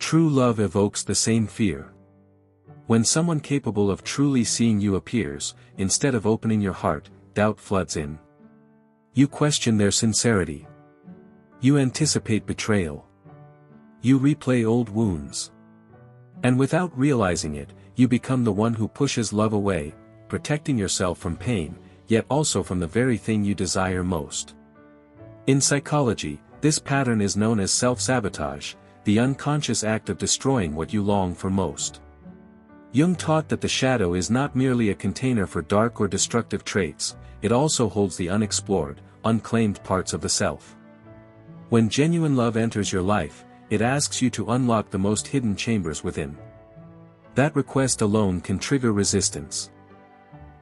True love evokes the same fear. When someone capable of truly seeing you appears, instead of opening your heart, doubt floods in. You question their sincerity. You anticipate betrayal. You replay old wounds. And without realizing it, you become the one who pushes love away, protecting yourself from pain, yet also from the very thing you desire most. In psychology, this pattern is known as self-sabotage, the unconscious act of destroying what you long for most. Jung taught that the shadow is not merely a container for dark or destructive traits, it also holds the unexplored, unclaimed parts of the self. When genuine love enters your life, it asks you to unlock the most hidden chambers within. That request alone can trigger resistance.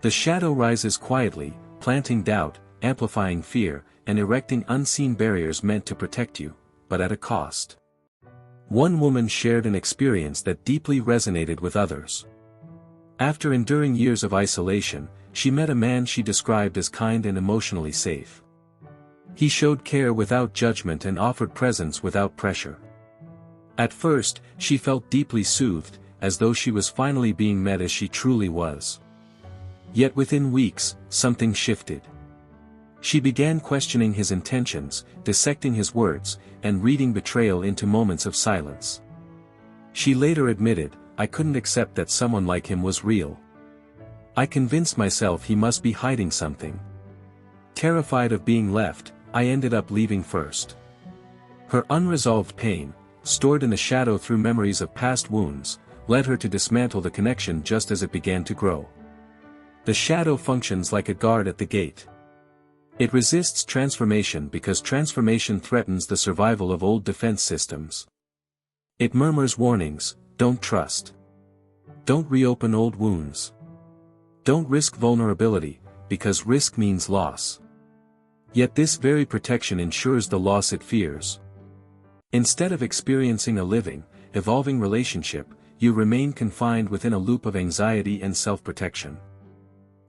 The shadow rises quietly, planting doubt, amplifying fear, and erecting unseen barriers meant to protect you, but at a cost. One woman shared an experience that deeply resonated with others. After enduring years of isolation, she met a man she described as kind and emotionally safe. He showed care without judgment and offered presence without pressure. At first, she felt deeply soothed, as though she was finally being met as she truly was. Yet within weeks, something shifted. She began questioning his intentions, dissecting his words, and reading betrayal into moments of silence. She later admitted, "I couldn't accept that someone like him was real. I convinced myself he must be hiding something. Terrified of being left, I ended up leaving first." Her unresolved pain, stored in the shadow through memories of past wounds, led her to dismantle the connection just as it began to grow. The shadow functions like a guard at the gate. It resists transformation because transformation threatens the survival of old defense systems. It murmurs warnings: don't trust. Don't reopen old wounds. Don't risk vulnerability, because risk means loss. Yet this very protection ensures the loss it fears. Instead of experiencing a living, evolving relationship, you remain confined within a loop of anxiety and self-protection.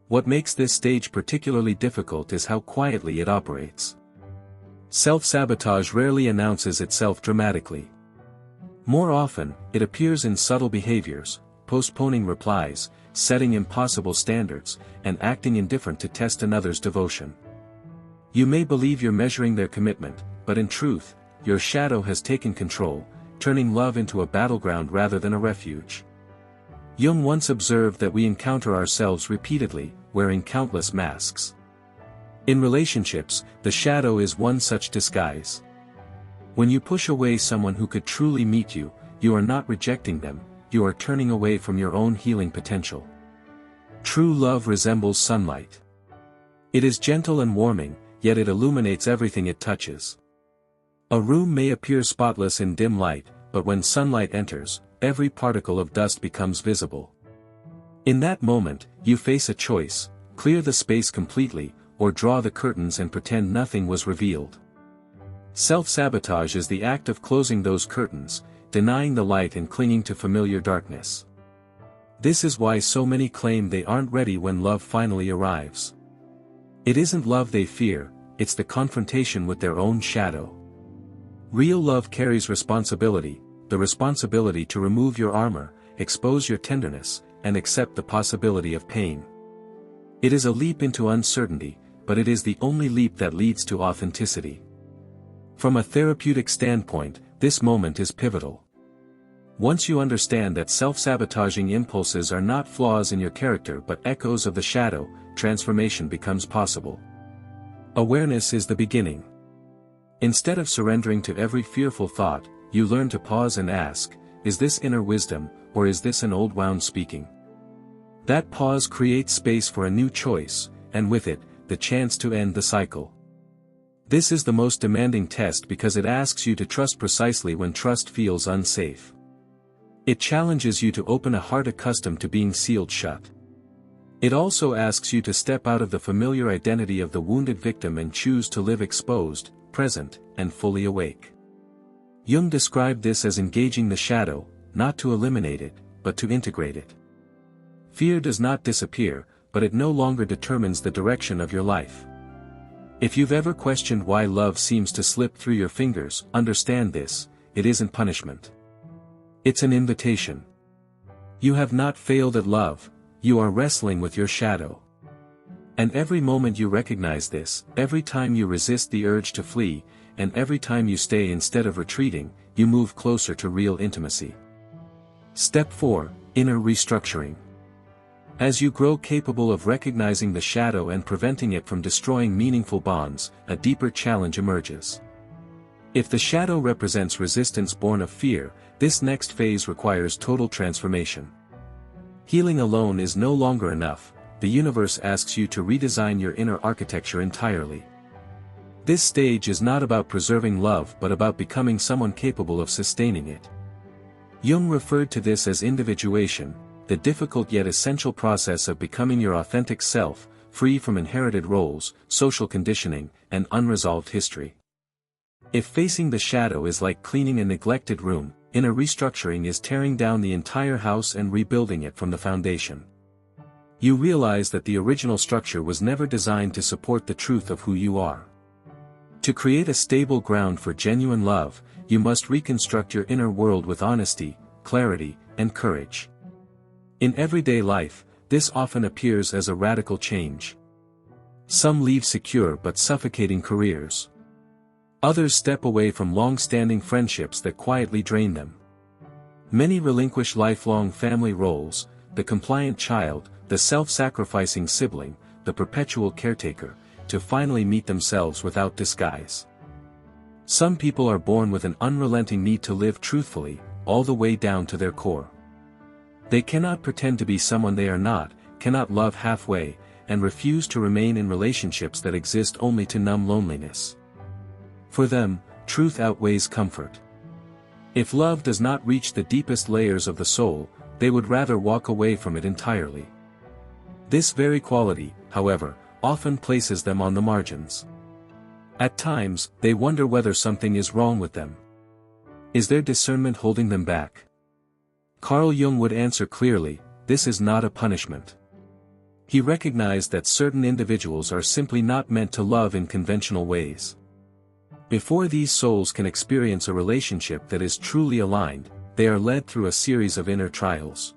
What makes this stage particularly difficult is how quietly it operates. Self-sabotage rarely announces itself dramatically. More often, it appears in subtle behaviors, postponing replies, setting impossible standards, and acting indifferent to test another's devotion. You may believe you're measuring their commitment, but in truth, your shadow has taken control, turning love into a battleground rather than a refuge. Jung once observed that we encounter ourselves repeatedly, wearing countless masks. In relationships, the shadow is one such disguise. When you push away someone who could truly meet you, you are not rejecting them, you are turning away from your own healing potential. True love resembles sunlight. It is gentle and warming, yet it illuminates everything it touches. A room may appear spotless in dim light, but when sunlight enters, every particle of dust becomes visible. In that moment, you face a choice: clear the space completely, or draw the curtains and pretend nothing was revealed. Self-sabotage is the act of closing those curtains, denying the light and clinging to familiar darkness. This is why so many claim they aren't ready when love finally arrives. It isn't love they fear, it's the confrontation with their own shadow. Real love carries responsibility, the responsibility to remove your armor, expose your tenderness, and accept the possibility of pain. It is a leap into uncertainty, but it is the only leap that leads to authenticity. From a therapeutic standpoint, this moment is pivotal. Once you understand that self-sabotaging impulses are not flaws in your character but echoes of the shadow, transformation becomes possible. Awareness is the beginning. Instead of surrendering to every fearful thought, you learn to pause and ask, is this inner wisdom, or is this an old wound speaking? That pause creates space for a new choice, and with it, the chance to end the cycle. This is the most demanding test because it asks you to trust precisely when trust feels unsafe. It challenges you to open a heart accustomed to being sealed shut. It also asks you to step out of the familiar identity of the wounded victim and choose to live exposed, present, and fully awake. Jung described this as engaging the shadow, not to eliminate it, but to integrate it. Fear does not disappear, but it no longer determines the direction of your life. If you've ever questioned why love seems to slip through your fingers, understand this: it isn't punishment. It's an invitation. You have not failed at love, you are wrestling with your shadow. And every moment you recognize this, every time you resist the urge to flee, and every time you stay instead of retreating, you move closer to real intimacy. Step 4. Inner restructuring. As you grow capable of recognizing the shadow and preventing it from destroying meaningful bonds, a deeper challenge emerges. If the shadow represents resistance born of fear, this next phase requires total transformation. Healing alone is no longer enough, the universe asks you to redesign your inner architecture entirely. This stage is not about preserving love but about becoming someone capable of sustaining it. Jung referred to this as individuation, the difficult yet essential process of becoming your authentic self, free from inherited roles, social conditioning, and unresolved history. If facing the shadow is like cleaning a neglected room, inner restructuring is tearing down the entire house and rebuilding it from the foundation. You realize that the original structure was never designed to support the truth of who you are. To create a stable ground for genuine love, you must reconstruct your inner world with honesty, clarity, and courage. In everyday life, this often appears as a radical change. Some leave secure but suffocating careers. Others step away from long-standing friendships that quietly drain them. Many relinquish lifelong family roles, the compliant child, the self-sacrificing sibling, the perpetual caretaker, to finally meet themselves without disguise. Some people are born with an unrelenting need to live truthfully, all the way down to their core. They cannot pretend to be someone they are not, cannot love halfway, and refuse to remain in relationships that exist only to numb loneliness. For them, truth outweighs comfort. If love does not reach the deepest layers of the soul, they would rather walk away from it entirely. This very quality, however, often places them on the margins. At times, they wonder whether something is wrong with them. Is their discernment holding them back? Carl Jung would answer clearly, this is not a punishment. He recognized that certain individuals are simply not meant to love in conventional ways. Before these souls can experience a relationship that is truly aligned, they are led through a series of inner trials.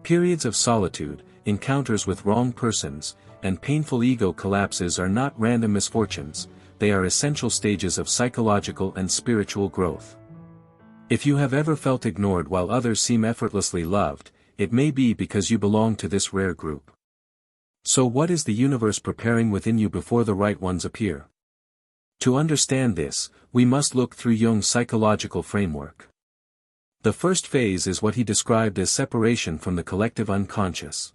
Periods of solitude, encounters with wrong persons, and painful ego collapses are not random misfortunes, they are essential stages of psychological and spiritual growth. If you have ever felt ignored while others seem effortlessly loved, it may be because you belong to this rare group. So what is the universe preparing within you before the right ones appear? To understand this, we must look through Jung's psychological framework. The first phase is what he described as separation from the collective unconscious.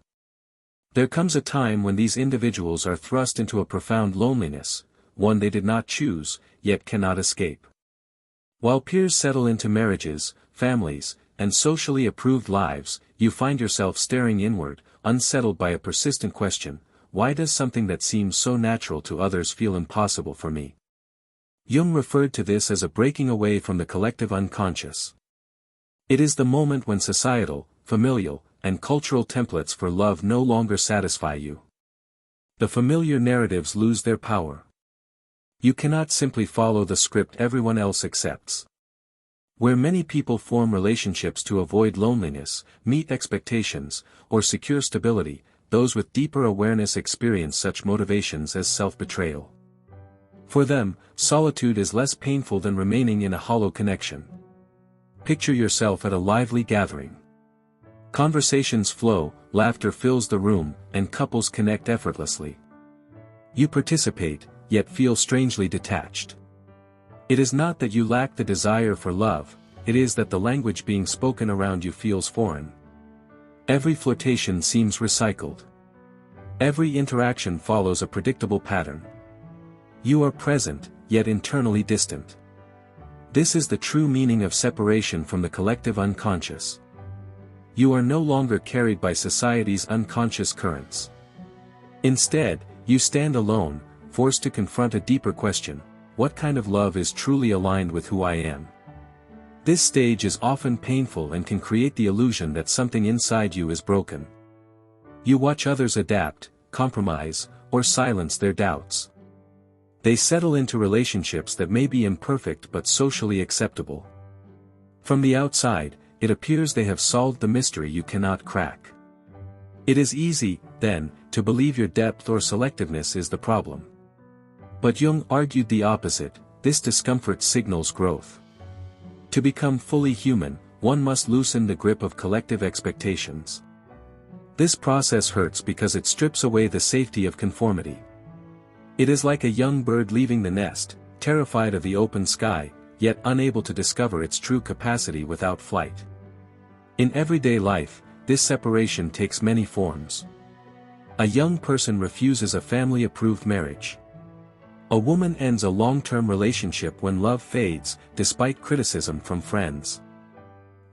There comes a time when these individuals are thrust into a profound loneliness, one they did not choose, yet cannot escape. While peers settle into marriages, families, and socially approved lives, you find yourself staring inward, unsettled by a persistent question, why does something that seems so natural to others feel impossible for me? Jung referred to this as a breaking away from the collective unconscious. It is the moment when societal, familial, and cultural templates for love no longer satisfy you. The familiar narratives lose their power. You cannot simply follow the script everyone else accepts. Where many people form relationships to avoid loneliness, meet expectations, or secure stability, those with deeper awareness experience such motivations as self-betrayal. For them, solitude is less painful than remaining in a hollow connection. Picture yourself at a lively gathering. Conversations flow, laughter fills the room, and couples connect effortlessly. You participate, yet feel strangely detached. It is not that you lack the desire for love, it is that the language being spoken around you feels foreign. Every flirtation seems recycled. Every interaction follows a predictable pattern. You are present, yet internally distant. This is the true meaning of separation from the collective unconscious. You are no longer carried by society's unconscious currents. Instead, you stand alone, forced to confront a deeper question: what kind of love is truly aligned with who I am? This stage is often painful and can create the illusion that something inside you is broken. You watch others adapt, compromise, or silence their doubts. They settle into relationships that may be imperfect but socially acceptable. From the outside, it appears they have solved the mystery you cannot crack. It is easy, then, to believe your depth or selectiveness is the problem. But Jung argued the opposite. This discomfort signals growth. To become fully human, one must loosen the grip of collective expectations. This process hurts because it strips away the safety of conformity. It is like a young bird leaving the nest, terrified of the open sky, yet unable to discover its true capacity without flight. In everyday life, this separation takes many forms. A young person refuses a family-approved marriage. A woman ends a long-term relationship when love fades, despite criticism from friends.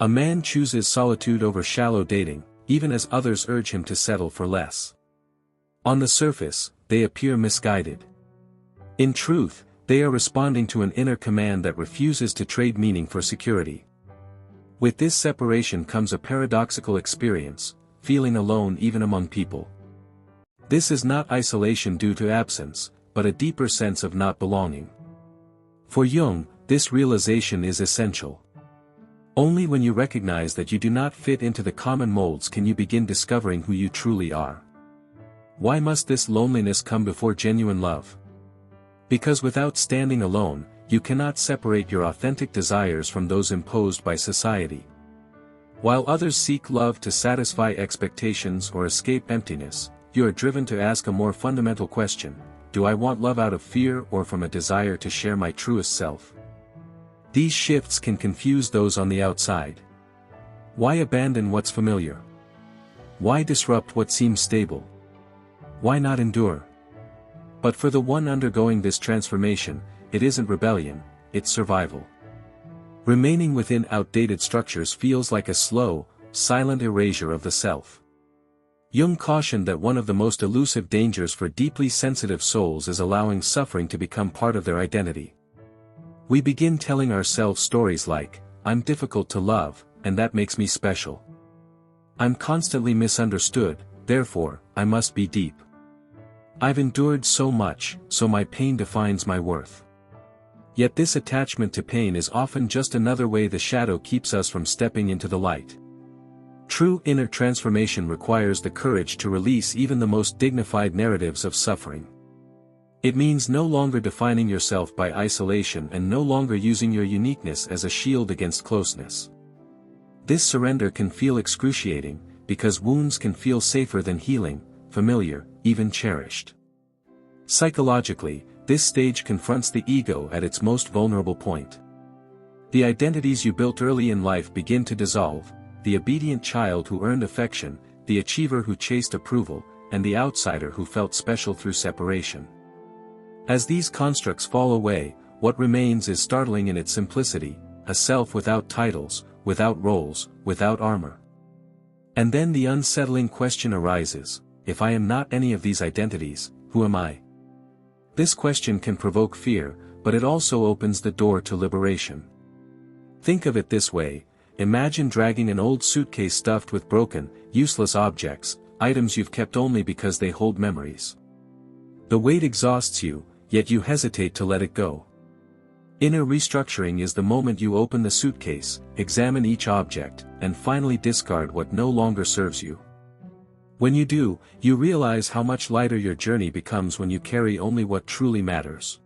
A man chooses solitude over shallow dating, even as others urge him to settle for less. On the surface, they appear misguided. In truth, they are responding to an inner command that refuses to trade meaning for security. With this separation comes a paradoxical experience, feeling alone even among people. This is not isolation due to absence, but a deeper sense of not belonging. For Jung, this realization is essential. Only when you recognize that you do not fit into the common molds can you begin discovering who you truly are. Why must this loneliness come before genuine love? Because without standing alone, you cannot separate your authentic desires from those imposed by society. While others seek love to satisfy expectations or escape emptiness, you are driven to ask a more fundamental question: do I want love out of fear or from a desire to share my truest self? These shifts can confuse those on the outside. Why abandon what's familiar? Why disrupt what seems stable? Why not endure? But for the one undergoing this transformation, it isn't rebellion, it's survival. Remaining within outdated structures feels like a slow, silent erasure of the self. Jung cautioned that one of the most elusive dangers for deeply sensitive souls is allowing suffering to become part of their identity. We begin telling ourselves stories like, "I'm difficult to love, and that makes me special. I'm constantly misunderstood, therefore, I must be deep. I've endured so much, so my pain defines my worth." Yet this attachment to pain is often just another way the shadow keeps us from stepping into the light. True inner transformation requires the courage to release even the most dignified narratives of suffering. It means no longer defining yourself by isolation and no longer using your uniqueness as a shield against closeness. This surrender can feel excruciating, because wounds can feel safer than healing, familiar, even cherished. Psychologically, this stage confronts the ego at its most vulnerable point. The identities you built early in life begin to dissolve: the obedient child who earned affection, the achiever who chased approval, and the outsider who felt special through separation. As these constructs fall away, what remains is startling in its simplicity: a self without titles, without roles, without armor. And then the unsettling question arises: if I am not any of these identities, who am I? This question can provoke fear, but it also opens the door to liberation. Think of it this way: imagine dragging an old suitcase stuffed with broken, useless objects, items you've kept only because they hold memories. The weight exhausts you, yet you hesitate to let it go. Inner restructuring is the moment you open the suitcase, examine each object, and finally discard what no longer serves you. When you do, you realize how much lighter your journey becomes when you carry only what truly matters.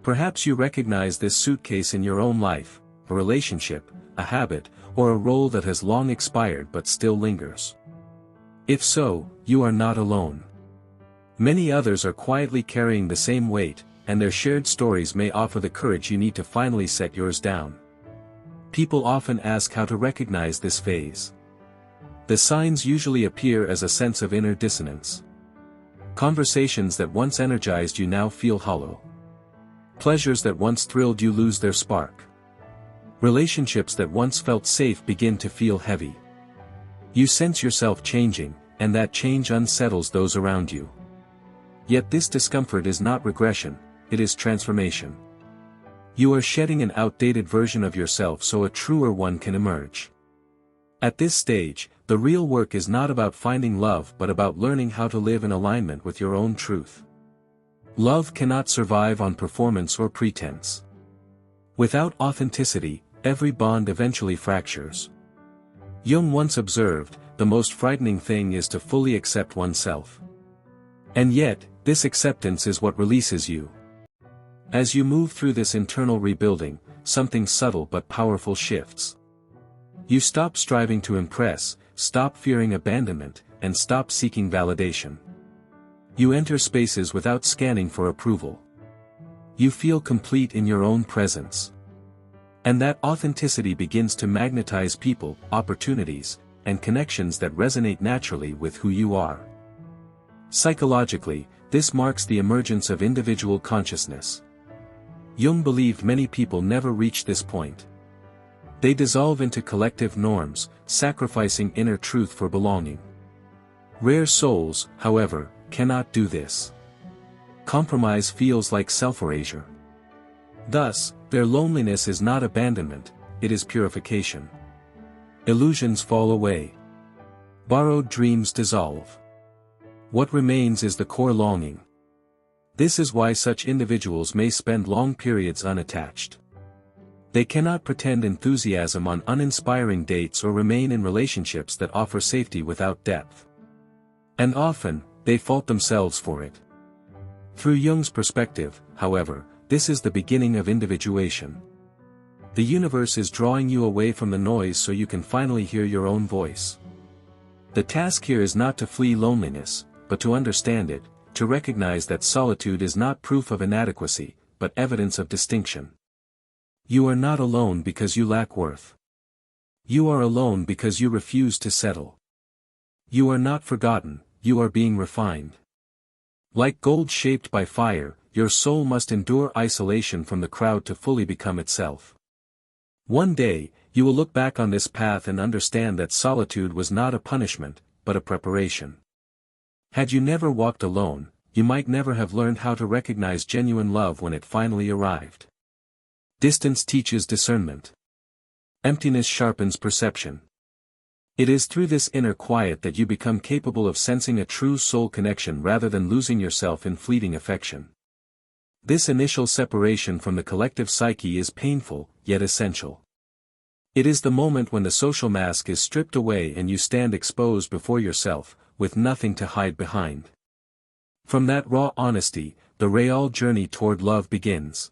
Perhaps you recognize this suitcase in your own life: a relationship, a habit, or a role that has long expired but still lingers. If so, you are not alone. Many others are quietly carrying the same weight, and their shared stories may offer the courage you need to finally set yours down. People often ask how to recognize this phase. The signs usually appear as a sense of inner dissonance. Conversations that once energized you now feel hollow. Pleasures that once thrilled you lose their spark. Relationships that once felt safe begin to feel heavy. You sense yourself changing, and that change unsettles those around you. Yet this discomfort is not regression, it is transformation. You are shedding an outdated version of yourself so a truer one can emerge. At this stage, the real work is not about finding love but about learning how to live in alignment with your own truth. Love cannot survive on performance or pretense. Without authenticity, every bond eventually fractures. Jung once observed, the most frightening thing is to fully accept oneself. And yet, this acceptance is what releases you. As you move through this internal rebuilding, something subtle but powerful shifts. You stop striving to impress, stop fearing abandonment, and stop seeking validation. You enter spaces without scanning for approval. You feel complete in your own presence. And that authenticity begins to magnetize people, opportunities, and connections that resonate naturally with who you are. Psychologically, this marks the emergence of individual consciousness. Jung believed many people never reach this point. They dissolve into collective norms, sacrificing inner truth for belonging. Rare souls, however, cannot do this. Compromise feels like self-erasure. Thus, their loneliness is not abandonment, it is purification. Illusions fall away. Borrowed dreams dissolve. What remains is the core longing. This is why such individuals may spend long periods unattached. They cannot pretend enthusiasm on uninspiring dates or remain in relationships that offer safety without depth. And often, they fault themselves for it. Through Jung's perspective, however, this is the beginning of individuation. The universe is drawing you away from the noise so you can finally hear your own voice. The task here is not to flee loneliness, but to understand it, to recognize that solitude is not proof of inadequacy, but evidence of distinction. You are not alone because you lack worth. You are alone because you refuse to settle. You are not forgotten, you are being refined. Like gold shaped by fire, your soul must endure isolation from the crowd to fully become itself. One day, you will look back on this path and understand that solitude was not a punishment, but a preparation. Had you never walked alone, you might never have learned how to recognize genuine love when it finally arrived. Distance teaches discernment. Emptiness sharpens perception. It is through this inner quiet that you become capable of sensing a true soul connection rather than losing yourself in fleeting affection. This initial separation from the collective psyche is painful, yet essential. It is the moment when the social mask is stripped away and you stand exposed before yourself, with nothing to hide behind. From that raw honesty, the real journey toward love begins.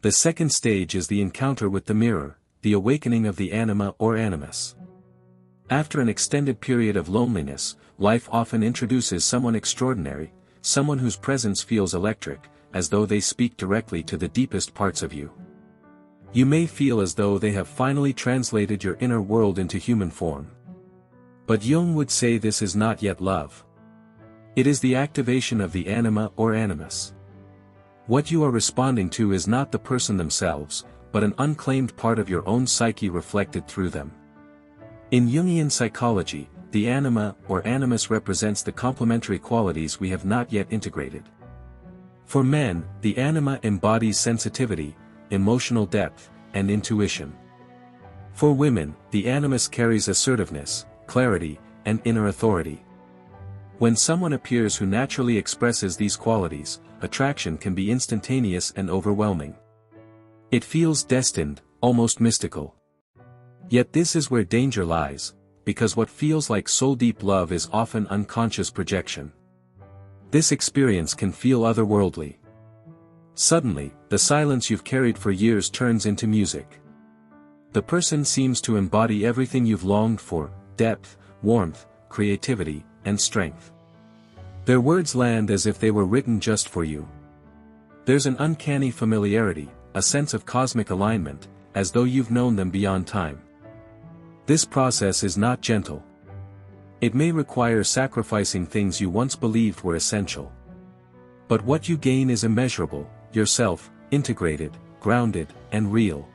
The second stage is the encounter with the mirror, the awakening of the anima or animus. After an extended period of loneliness, life often introduces someone extraordinary, someone whose presence feels electric, as though they speak directly to the deepest parts of you. You may feel as though they have finally translated your inner world into human form. But Jung would say this is not yet love. It is the activation of the anima or animus. What you are responding to is not the person themselves, but an unclaimed part of your own psyche reflected through them. In Jungian psychology, the anima or animus represents the complementary qualities we have not yet integrated. For men, the anima embodies sensitivity, emotional depth, and intuition. For women, the animus carries assertiveness, clarity, and inner authority. When someone appears who naturally expresses these qualities, attraction can be instantaneous and overwhelming. It feels destined, almost mystical. Yet this is where danger lies, because what feels like soul-deep love is often unconscious projection. This experience can feel otherworldly. Suddenly, the silence you've carried for years turns into music. The person seems to embody everything you've longed for: depth, warmth, creativity, and strength. Their words land as if they were written just for you. There's an uncanny familiarity, a sense of cosmic alignment, as though you've known them beyond time. This process is not gentle. It may require sacrificing things you once believed were essential. But what you gain is immeasurable: yourself, integrated, grounded, and real.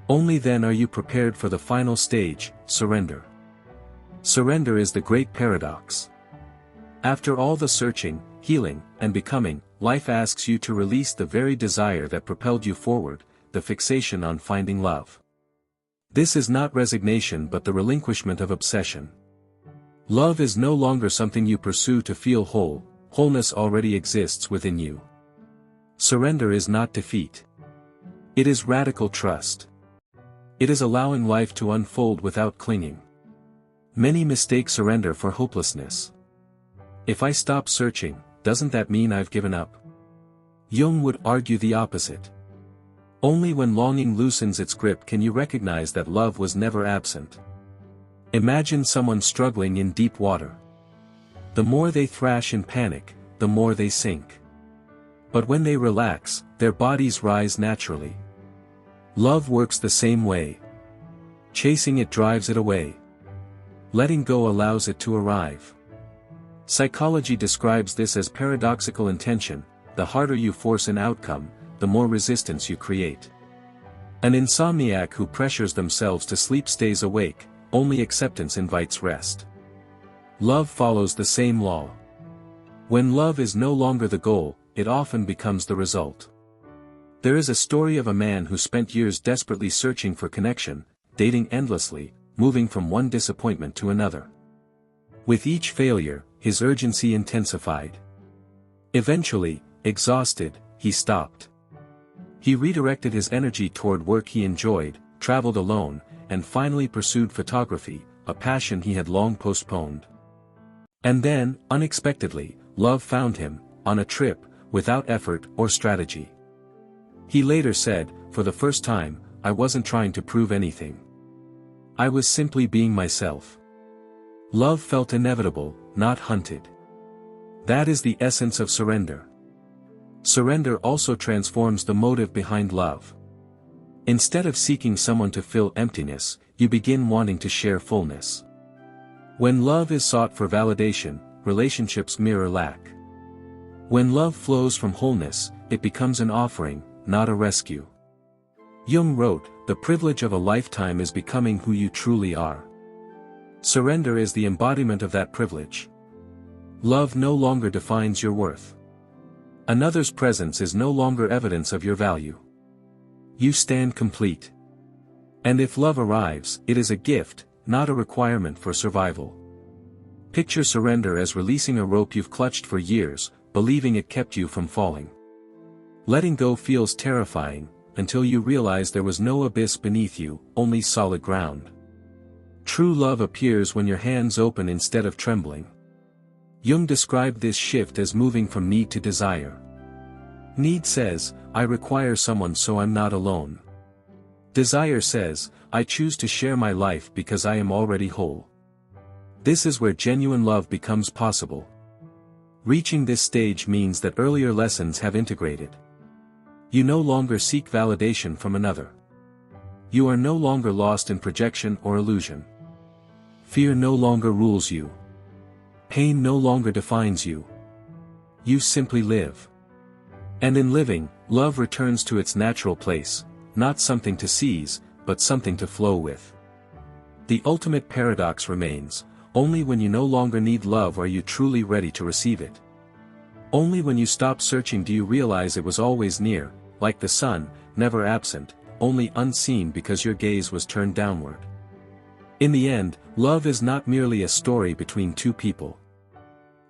Only then are you prepared for the final stage, surrender. Surrender is the great paradox. After all the searching, healing, and becoming, life asks you to release the very desire that propelled you forward, the fixation on finding love. This is not resignation but the relinquishment of obsession. Love is no longer something you pursue to feel whole, wholeness already exists within you. Surrender is not defeat. It is radical trust. It is allowing life to unfold without clinging. Many mistake surrender for hopelessness. If I stop searching, doesn't that mean I've given up? Jung would argue the opposite. Only when longing loosens its grip can you recognize that love was never absent. Imagine someone struggling in deep water. The more they thrash in panic, the more they sink. But when they relax, their bodies rise naturally. Love works the same way. Chasing it drives it away. Letting go allows it to arrive. Psychology describes this as paradoxical intention. The harder you force an outcome, the more resistance you create. An insomniac who pressures themselves to sleep stays awake, only acceptance invites rest. Love follows the same law. When love is no longer the goal, it often becomes the result. There is a story of a man who spent years desperately searching for connection, dating endlessly, moving from one disappointment to another. With each failure, his urgency intensified. Eventually, exhausted, he stopped. He redirected his energy toward work he enjoyed, traveled alone, and finally pursued photography, a passion he had long postponed. And then, unexpectedly, love found him, on a trip, without effort or strategy. He later said, "For the first time, I wasn't trying to prove anything. I was simply being myself." Love felt inevitable, not hunted. That is the essence of surrender. Surrender also transforms the motive behind love. Instead of seeking someone to fill emptiness, you begin wanting to share fullness. When love is sought for validation, relationships mirror lack. When love flows from wholeness, it becomes an offering, not a rescue. Jung wrote, "The privilege of a lifetime is becoming who you truly are." Surrender is the embodiment of that privilege. Love no longer defines your worth. Another's presence is no longer evidence of your value. You stand complete. And if love arrives, it is a gift, not a requirement for survival. Picture surrender as releasing a rope you've clutched for years, believing it kept you from falling. Letting go feels terrifying, until you realize there was no abyss beneath you, only solid ground. True love appears when your hands open instead of trembling. Jung described this shift as moving from need to desire. Need says, "I require someone so I'm not alone." Desire says, "I choose to share my life because I am already whole." This is where genuine love becomes possible. Reaching this stage means that earlier lessons have integrated. You no longer seek validation from another. You are no longer lost in projection or illusion. Fear no longer rules you. Pain no longer defines you. You simply live. And in living, love returns to its natural place, not something to seize, but something to flow with. The ultimate paradox remains, only when you no longer need love are you truly ready to receive it. Only when you stop searching do you realize it was always near, like the sun, never absent, only unseen because your gaze was turned downward. In the end, love is not merely a story between two people.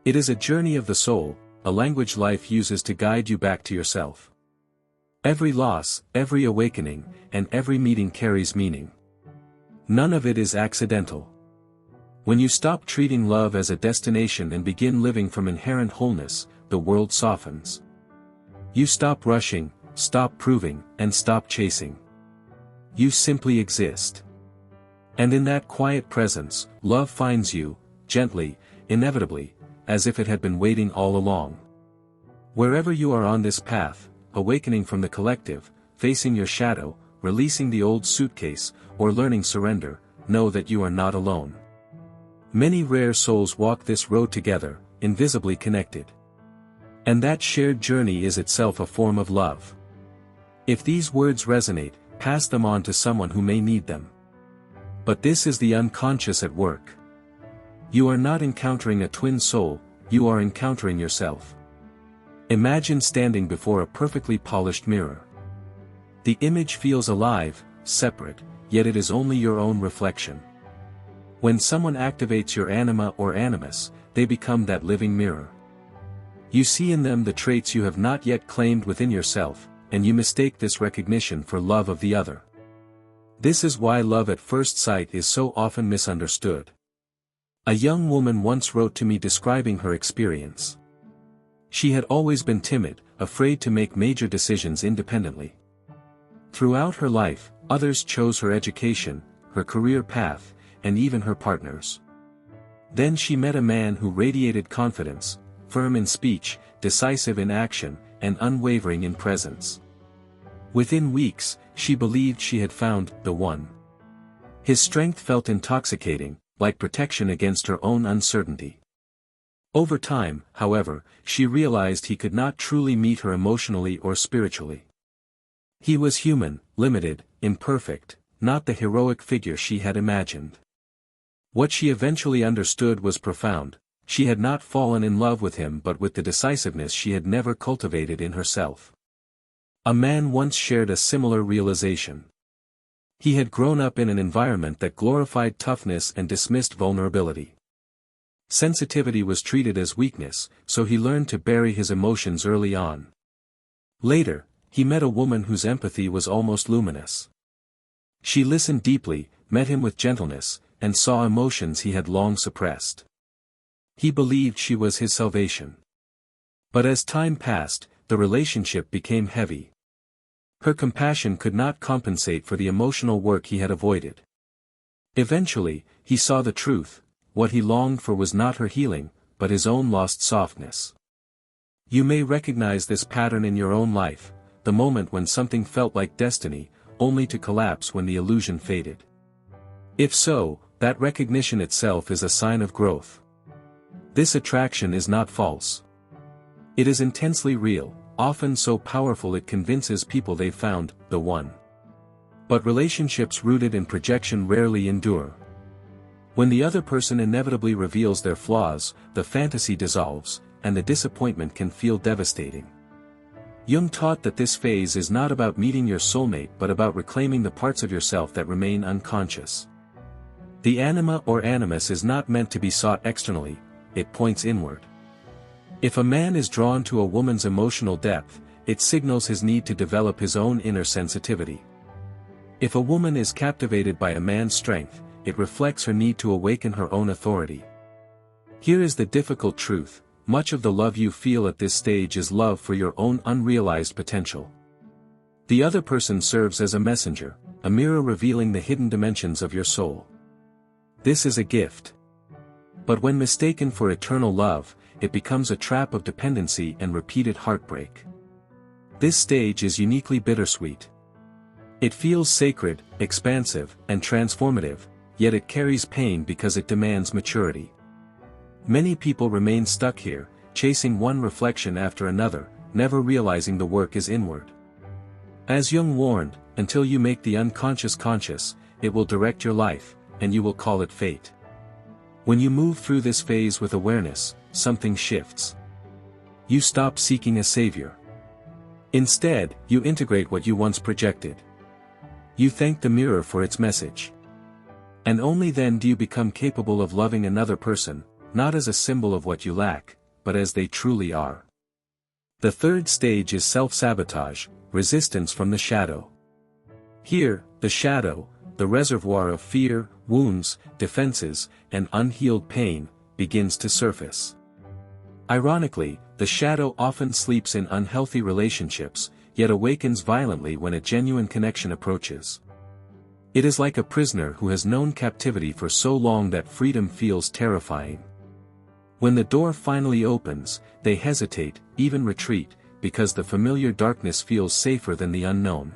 It is a journey of the soul, a language life uses to guide you back to yourself. Every loss, every awakening, and every meeting carries meaning. None of it is accidental. When you stop treating love as a destination and begin living from inherent wholeness, the world softens. You stop rushing, stop proving, and stop chasing. You simply exist. And in that quiet presence, love finds you, gently, inevitably, as if it had been waiting all along. Wherever you are on this path, awakening from the collective, facing your shadow, releasing the old suitcase, or learning surrender, know that you are not alone. Many rare souls walk this road together, invisibly connected. And that shared journey is itself a form of love. If these words resonate, pass them on to someone who may need them. But this is the unconscious at work. You are not encountering a twin soul, you are encountering yourself. Imagine standing before a perfectly polished mirror. The image feels alive, separate, yet it is only your own reflection. When someone activates your anima or animus, they become that living mirror. You see in them the traits you have not yet claimed within yourself, and you mistake this recognition for love of the other. This is why love at first sight is so often misunderstood. A young woman once wrote to me describing her experience. She had always been timid, afraid to make major decisions independently. Throughout her life, others chose her education, her career path, and even her partners. Then she met a man who radiated confidence, firm in speech, decisive in action, and unwavering in presence. Within weeks, she believed she had found the one. His strength felt intoxicating, like protection against her own uncertainty. Over time, however, she realized he could not truly meet her emotionally or spiritually. He was human, limited, imperfect, not the heroic figure she had imagined. What she eventually understood was profound: she had not fallen in love with him but with the decisiveness she had never cultivated in herself. A man once shared a similar realization. He had grown up in an environment that glorified toughness and dismissed vulnerability. Sensitivity was treated as weakness, so he learned to bury his emotions early on. Later, he met a woman whose empathy was almost luminous. She listened deeply, met him with gentleness, and saw emotions he had long suppressed. He believed she was his salvation. But as time passed, the relationship became heavy. Her compassion could not compensate for the emotional work he had avoided. Eventually, he saw the truth: what he longed for was not her healing, but his own lost softness. You may recognize this pattern in your own life: the moment when something felt like destiny, only to collapse when the illusion faded. If so, that recognition itself is a sign of growth. This attraction is not false. It is intensely real, often so powerful it convinces people they've found the one. But relationships rooted in projection rarely endure. When the other person inevitably reveals their flaws, the fantasy dissolves, and the disappointment can feel devastating. Jung taught that this phase is not about meeting your soulmate but about reclaiming the parts of yourself that remain unconscious. The anima or animus is not meant to be sought externally, it points inward. If a man is drawn to a woman's emotional depth, it signals his need to develop his own inner sensitivity. If a woman is captivated by a man's strength, it reflects her need to awaken her own authority. Here is the difficult truth: much of the love you feel at this stage is love for your own unrealized potential. The other person serves as a messenger, a mirror revealing the hidden dimensions of your soul. This is a gift. But when mistaken for eternal love, it becomes a trap of dependency and repeated heartbreak. This stage is uniquely bittersweet. It feels sacred, expansive, and transformative, yet it carries pain because it demands maturity. Many people remain stuck here, chasing one reflection after another, never realizing the work is inward. As Jung warned, until you make the unconscious conscious, it will direct your life, and you will call it fate. When you move through this phase with awareness, something shifts. You stop seeking a savior. Instead, you integrate what you once projected. You thank the mirror for its message. And only then do you become capable of loving another person, not as a symbol of what you lack, but as they truly are. The third stage is self-sabotage, resistance from the shadow. Here, the shadow, the reservoir of fear, wounds, defenses, and unhealed pain, begins to surface. Ironically, the shadow often sleeps in unhealthy relationships, yet awakens violently when a genuine connection approaches. It is like a prisoner who has known captivity for so long that freedom feels terrifying. When the door finally opens, they hesitate, even retreat, because the familiar darkness feels safer than the unknown.